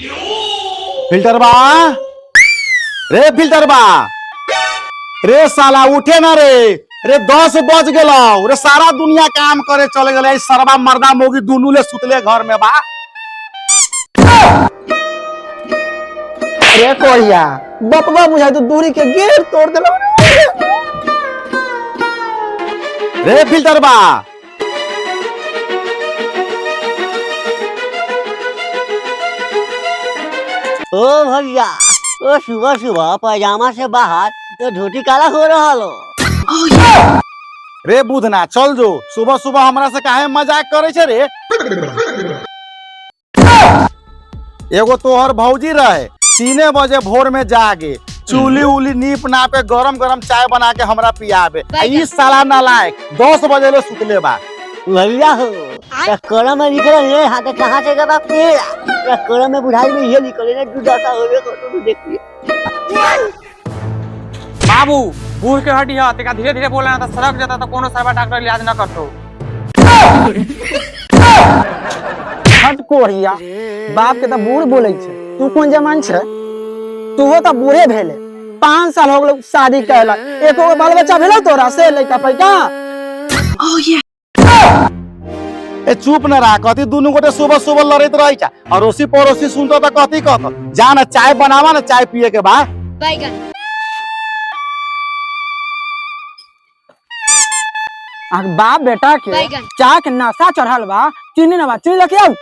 Filter बा रे, filter बा रे, साला उठे ना रे। रे 10 बज गलो रे, सारा दुनिया काम करे चले गए, सरबा मर्दा मोगी दोनों ले सुतले घर में बा। अरे कोरिया बपवा बुझाई तो दूरी के गेट तोड़ देलो रे फिल्टर बा। ओ भैया, ओ सुबह सुबह पैजामा से बाहर तो धोती काला हो रहा लो। रे बुधना चल जो, सुबह सुबह हमरा से काहे मजाक करे छे रे। एगो तोहर भौजी रहे 3 बजे भोर में जागे, चूल्ही उली नीप नापे गरम गरम चाय बना के हमरा पियाबे। ई साला नालायक 10 बजे ले सुतले बा। भैया हो कलम में निकल रे, हाथ कहाँ से गया पेड़ कलम में बुढ़ाई में ये निकले ना दुर्दशा हो गए तो देखिए। बाबू बूढ़ के हड्डी है, तेका धीरे धीरे बोलना था, सड़क जाता तो कोनो साहब डॉक्टर इलाज न करतो। हट कोरिया बाप के तो बूढ़ बोले छे, तू कौन जमान छे? तू हो तो बूढ़े भेले, 5 साल हो गए शादी कहला, एको बाल बच्चा भेलो तोरा से लइका पैका। ए चुप न रहा, कथी दोनों गोटे सुबह सुबह लड़त रही छा। अड़ोसी पड़ोसी सुनतो तो कथी कहत, जा ना चाय बनावा ना, चाय पिए के बा। बाप बेटा के चाय के नशा चढ़ल बा, चीनी ना बा, चीनी लेके आओ।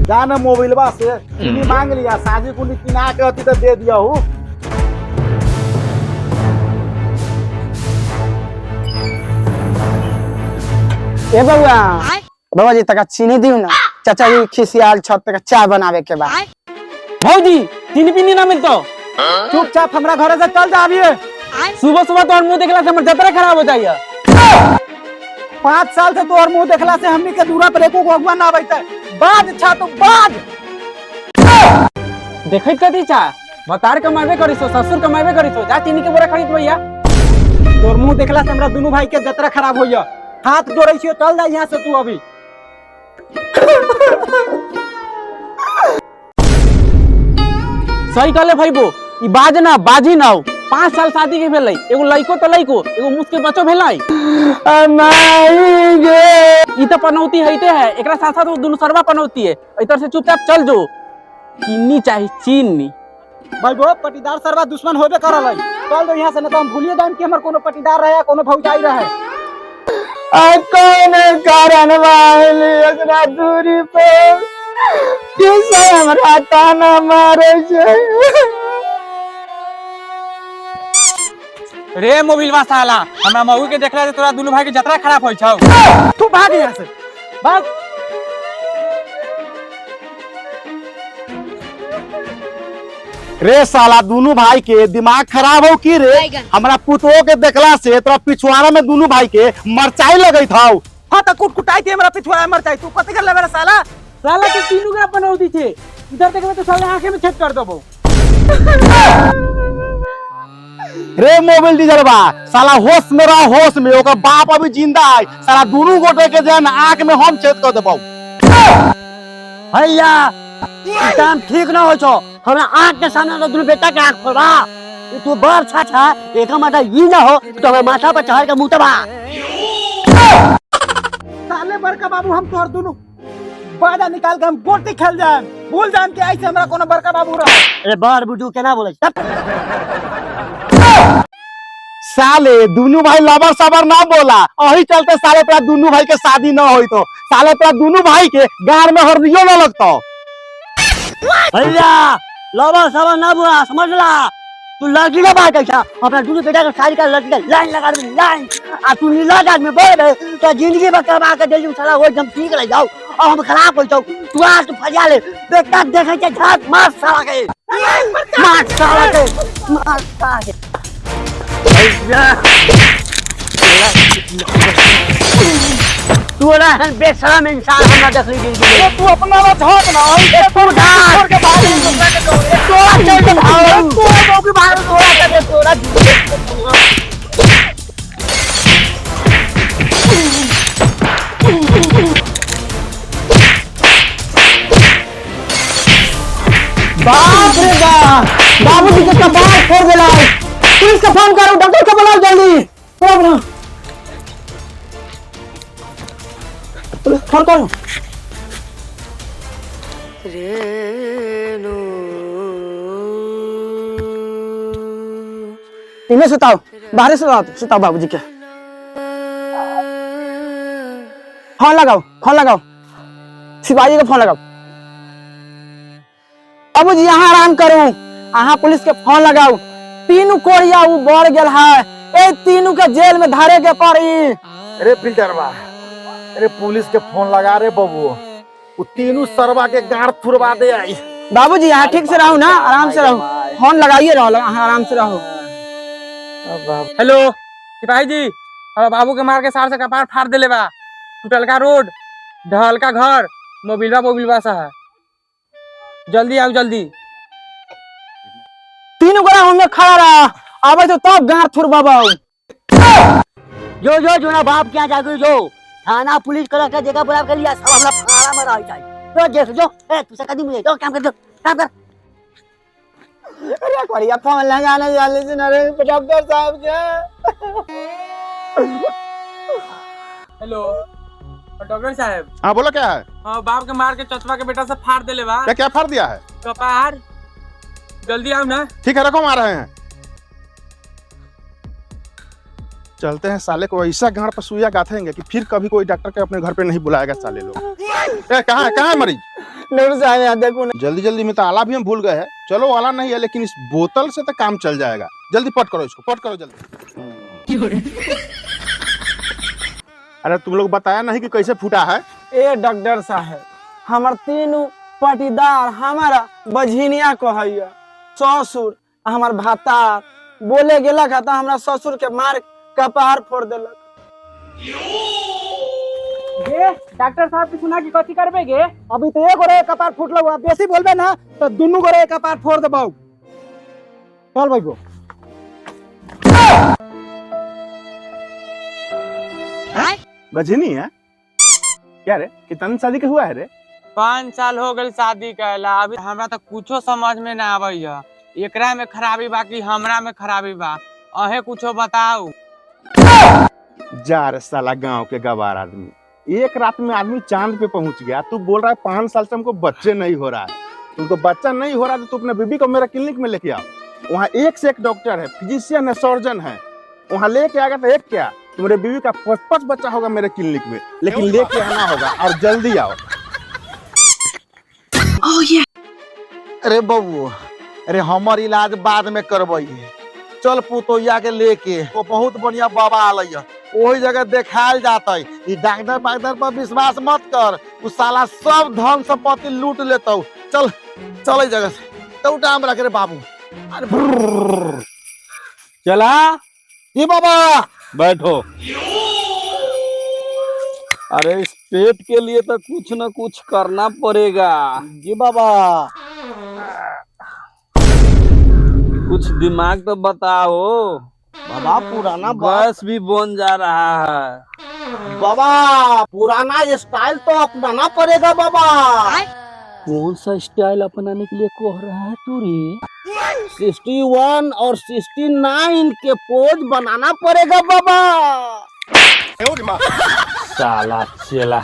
जा ना मोबाइलबा से चीनी मांग लिया, साजी कुंडी किना के अति तो दे दिया हूँ। ए बउआ बाबा जी तक चीनी दियो ना, चाचा जी खिसियाल छत पे चाय बनावे के बा। भौजी चीनी पीनी ना मिलतो, चुपचाप हमरा घर से चल जा अभी। सुबह सुबह तोहर मुंह देखला से हमर जतरा खराब हो जाइए। 5 साल से तोहर मुंह देखला से हमनी के दूरा पर एको भगवान ना बैठे। बाज छा तो बाज देखै कथी चा, बतार कमाबे करिस, ससुर कमाबे करिस, जा चीनी के बोरा खरीद भैया। तोहर मुंह देखला से हमरा दोनों भाई के जतरा खराब होइया। हाथ जोड़ै छियो, चल जा यहाँ से तू अभी। सही कहले भाईबो, ई बाज ना बाजी ना हो। 5 साल शादी के भेलै, एगो लइको तो लइको, एगो मुसके बच्चो भेलै। ई तो पनौती हईते है, एकरा साथ साथ दोनों सरवा पनौती है। इधर से चुपचाप चल जो। चीनी चाहिए चीनी। भाईबो पटीदार सरवा दुश्मन होबे करल है, चल दो यहाँ से, न तो हम भूलिए जान कि हमर कोनो पटीदार रहे, कोनो भौजाई रहे। कौन कारण वाली एकरा दूरी पे किसे हमरा ताना मारे छे। रे मोबिलवा साला, हमरा मऊ के देखला से तोरा दोनों भाई के जतरा खराब होई छौ। तू भाग यहाँ से, भाग। रे साला दोनों भाई के दिमाग खराब हो की रे। हमरा पुतों के देखला से तोरा पिछवाड़ा में दोनों भाई के मरचाई लगई था। हाँ तो कुटकुटाई थी हमरा पिछवाड़ा मरचाई, तू कथी कर ले मेरा साला। साला तो तीनों के बनौती थे, इधर देखबे तो साले आंखें में छेद कर देबो। रे मोबाइल डीजल बा, साला होश में रह, होश में। ओकर बाप अभी जिंदा है, साला दोनों गोटे के जान आंख में हम छेद कर देबो। भैया काम ठीक ना हो छो, हमरा आँख के सामने तो दोनों बेटा के आँख फोड़ा। तू बड़ छाछा, एक माथा ये ना हो तो हमारे माथा पर चढ़ के मुतबा। साले बड़का बाबू हम तोहर दोनों बाजा निकाल के हम गोटी खेल जाए, भूल जान के ऐसे हमरा कोनो बड़का बाबू रहा। अरे बड़ बुद्धू केना बोले साले दोनों भाई लबर सबर ना बोला, वही चलते साले तेरा दोनों भाई के शादी ना होई तो साले तेरा दोनों भाई के गार में हरदियो ना लगता। भैया लबा सबर ना बुआ, समझ ला। तू लड़की ना बात ऐसा, अपना दोनों बेटा का शादी का लड़की का लाइन लगा दे, लाइन। आ तू नीला आदमी बोल रहे तो जिंदगी में कमा के दिल साला वो एकदम ठीक रह जाओ, और हम खराब हो जाओ। तू आज तो फजा ले, बेटा देखे के झाट मार साला के, मार साला के, मार साला के। तू ना बेशरम इंसान हमरा देखली जिंदगी। तू अपना ला झाट ना, तू छोड़ के भाग, तोरा चल के भाग, तोरा के भाग, तोरा के तोरा। बाप रे बाप, बाबूजी के कपार फोड़ देला। पुलिस का फोन करो, डॉक्टर को बुलाओ जल्दी। बुलाओ पुलिस फोन करो। इन्हें सुताओ, बाहर सुताओ बाबूजी के। फोन लगाओ, सिपाही का फोन लगाओ। बाबूजी यहाँ आराम करो, यहाँ पुलिस के फोन लगाओ। तीनों कोरिया वो बढ़ गया है, ए तीनों के जेल में धरे के पड़ी। अरे फिल्टरवा, अरे पुलिस के फोन लगा रे बबू, वो तीनों सरवा के गाड़ फुरवा दे आई। बाबूजी यहाँ ठीक से रहो ना, आराम से रहो, फोन लगाइए रहो, आराम से रहो। हेलो सिपाही जी, अब बाबू के मार के सार से कपार फाड़ देले बा। टूटल का रोड, ढहल का घर, मोबिलवा सा है। जल्दी आओ जल्दी। तीनों गोरा हमें खड़ा रहा, अब तो तब गाड़ फुरवा। जो ना बाप क्या जाकर जो थाना पुलिस कलेक्टर जगह बुला के लिया सब हमरा फाड़ा में रह जाए। तो देख जो ए तू से कदी मुझे तो काम कर। अरे कोरिया फोन लगाने जल्दी से ना रे डॉक्टर साहब के। हेलो डॉक्टर साहब। हाँ बोलो क्या है? हाँ बाप के मार के चचवा के बेटा से फाड़ देले बा। क्या फाड़ दिया है? कपार। जल्दी आओ ना। ठीक है, रखो, आ रहे हैं। चलते हैं, साले को ऐसा गाड़ पर सुइया गाथेंगे कि फिर कभी कोई डॉक्टर के अपने घर पे नहीं बुलाएगा साले लोग। कहाँ है मरीज? डॉक्टर साहब यहाँ देखो ना। जल्दी में तो आला भी हम भूल गए हैं। चलो आला नहीं है, लेकिन इस बोतल से तो काम चल जाएगा। जल्दी पट करो इसको, पट करो जल्दी। अरे तुम लोग बताया नहीं कि कैसे फूटा है? ए डॉक्टर साहब, हमार तीनों पटीदार हमारा बझिनिया कहैया, ससुर हमार भातार बोले गेलक है, हमरा ससुर के मार कपार फोड़ देलक। गे डॉक्टर साहब की सुना की कथी करबे गे? अभी तो एक गोरे कपार फूटलो, अब बेसी बोलबे ना तो दोनों गोरे कपार फोड़ देबौ। चल भाई गो। बजनी है क्या रे? कितनी शादी के हुआ है रे? 5 साल हो गए शादी कैला, अभी हमरा तो कुछो समझ में ना आवे है। एकरा में खराबी बा कि हमरा में खराबी बा, अहे कुछो बताओ। जा रे साला गांव के गवार आदमी, एक रात में आदमी चांद पे पहुंच गया। तू बोल रहा है 5 साल से हमको बच्चे नहीं हो रहा है। तुमको बच्चा नहीं हो रहा तो तू अपने बीबी को मेरा क्लिनिक में लेके आओ। वहाँ एक से एक डॉक्टर है, फिजिशियन है, सर्जन है। वहाँ लेके आएगा तो एक क्या, तुम्हारे बीवी का 5 बच्चा होगा मेरे क्लिनिक में। लेकिन लेके आना होगा और जल्दी आओ। अरे बबू, अरे हमार इलाज बाद में करबई। चल पुतोहिया के लेके, वो बहुत बढ़िया बाबा आलैया, वही जगह देखायल जाता। डॉक्टर पर विश्वास मत कर, उ साला सब धन संपत्ति लूट लेता। चल चल जगह से तो टाइम रख रे बाबू। चला ये बाबा बैठो। अरे इस पेट के लिए तो कुछ न कुछ करना पड़ेगा। जी बाबा, कुछ दिमाग तो बताओ। बाबा पुराना गैस भी बन जा रहा है। बाबा पुराना स्टाइल तो अपनाना पड़ेगा बाबा। कौन सा स्टाइल अपनाने के लिए कह रहा है तू रे? 61 और 69 के पोज बनाना पड़ेगा बाबा। साला चला,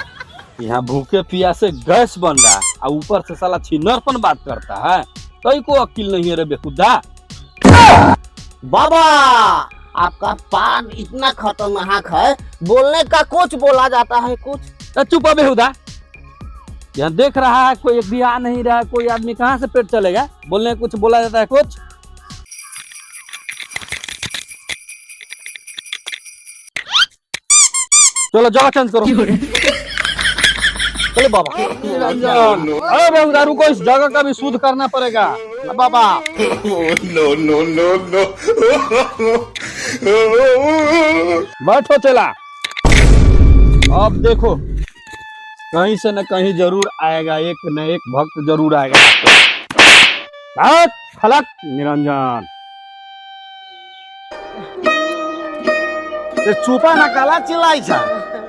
यहाँ भूखे प्यासे गैस बन रहा है और ऊपर से साला छिनरपन बात करता है। कहीं को अक्ल नहीं है रे बेखुदा। बाबा आपका पान इतना खतरनाक है, बोलने का कुछ बोला जाता है कुछ। चुप बेहुदा, यहाँ देख रहा है कोई एक भी आ नहीं रहा है, कोई आदमी कहाँ से पेट चलेगा? बोलने कुछ बोला जाता है कुछ। चलो जगह चेंज करो। चलो बाबा। अरे बेहुदा रुको, इस जगह का भी शुद्ध करना पड़ेगा बाबा बैठो चला। अब देखो कहीं से न कहीं जरूर आएगा, एक न एक भक्त जरूर आएगा। फलक निरंजन चुपा ना काला चिल्लाई छा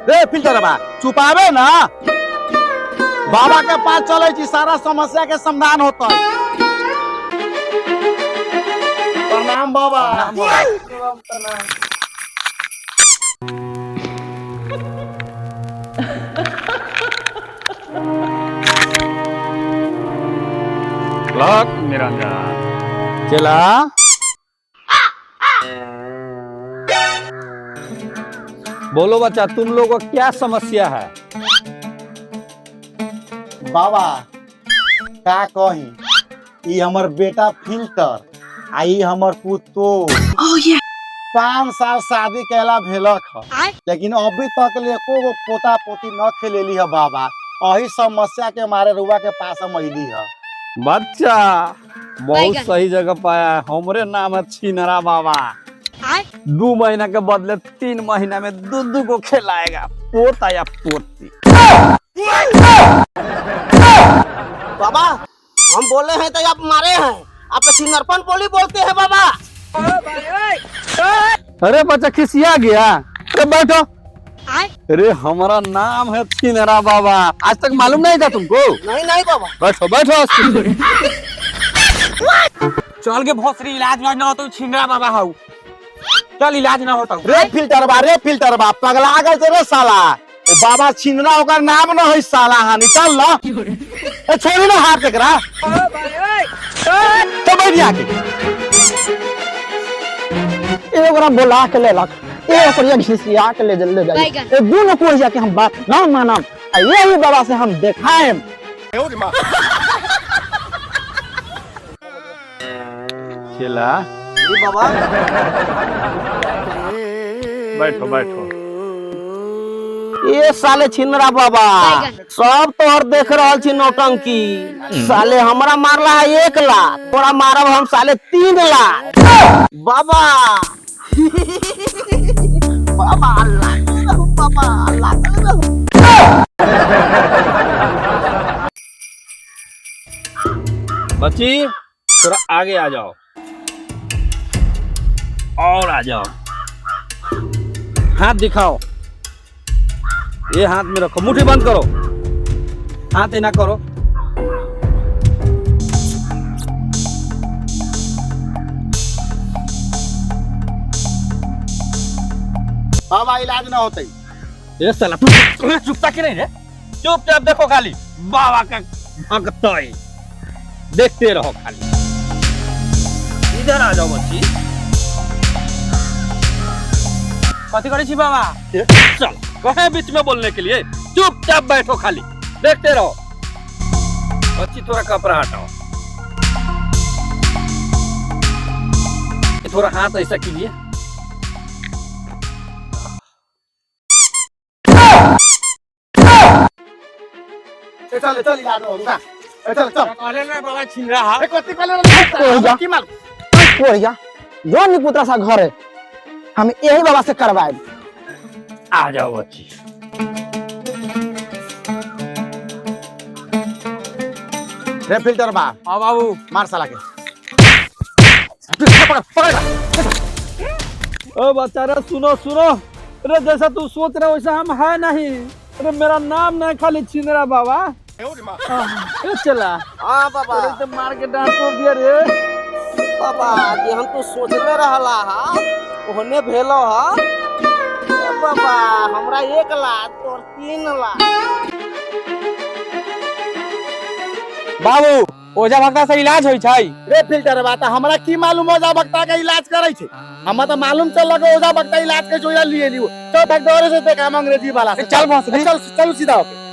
रे फिल्टर बा, चुपावे ना। बाबा के पास चले छी, सारा समस्या के समाधान होता है। प्रणाम बाबा। लक निरंजन चला। बोलो बच्चा, तुम लोगों को क्या समस्या है? बाबा का कही, ई हमर बेटा फिल्टर आ ई हमर पुतो 5 साल शादी कैला भेलक ह, लेकिन अभी तक ले एको गो पोता पोती न खेलेली है बाबा। अही समस्या के मारे रुआ के पास हम अइली है। बच्चा बहुत सही जगह पाया है। हमरे नाम है छिनरा बाबा। 2 महीना के बदले 3 महीना में दूध को खिलाएगा, पोता या पोती। बाबा हम बोले हैं तो आप मारे हैं, आप सिंगरपन बोली बोलते हैं बाबा। अरे बच्चा खिसिया गया। अरे बैठो। अरे हमारा नाम है छिनरा बाबा, आज तक मालूम नहीं था तुमको? नहीं बाबा। बैठो बैठो। चल के भोसरी इलाज ना हो तो छिंदरा बाबा हाउ। चल इलाज ना होता। रे फिल्टर बा पगला गए थे रे साला। ओ बाबा छिनरा ओकर नाम न है साला हानि। चल ना ए छोड़ी ना हाथ एकरा। तो बैठ जाके एगोरा बोला के लेलक, एक ओकरिया घिसिया के ले जल्दी जाई। ए दोनों को जाके हम बात ना मानम, आ यही बाबा से हम देखाएम। चला बाबा बैठो बैठो। ये साले छिंदरा बाबा सब तोहर देख रहल छी नौटंकी। साले हमरा मारला है 1 लाख, तोरा मारब हम साले 3 लाख। बाबा बाबा अल्लाह बाबा अल्लाह। बच्ची थोड़ा आगे आ जाओ और आ जाओ। हाथ दिखाओ, ये हाथ में रखो, मुट्ठी बंद करो, हाथ ना करो। बाबा इलाज ना होते। ये साला चुपता के नहीं रे, चुपचाप देखो खाली बाबा का भगता है, देखते रहो खाली। इधर आ जाओ बच्ची। कथी करे छी बाबा? चल कहे बीच में बोलने के लिए, चुपचाप बैठो खाली, देखते रहो। बच्ची थोड़ा कपड़ा हटाओ, थोड़ा हाथ ऐसा कीजिए। चल इलाज होगा। चल अरे ना बाबा छिंदरा हा। कथी कहले कोई की माल कोरिया जो निपुत्रा सा घर है, हम यही बाबा से करवाए। आ जाओ बच्ची। रे फिल्टर बा हां बाबू मार साला के। ओ बच्चा रे सुनो सुनो, अरे जैसा तू सोच रहा वैसा हम है नहीं। अरे मेरा नाम नहीं खाली छिंदरा बाबा। ये चला हां बाबा तो मार के डांट कर दिया रे। बाबा जे हम तो सोचले रहला हा ओहने भेलो हा। ए बाबा हमरा 1 लाख और 3 लाख। बाबू ओझा भक्ता से इलाज होई छै। रे फिल्टर बा त हमरा की मालूम ओझा बक्ता के इलाज करे छे। हमरा त मालूम चल लगे ओझा बक्ता इलाज के जोया लिए लियो। चल डॉक्टर से देखा अंग्रेजी वाला से। चल बस चल सीधा होके।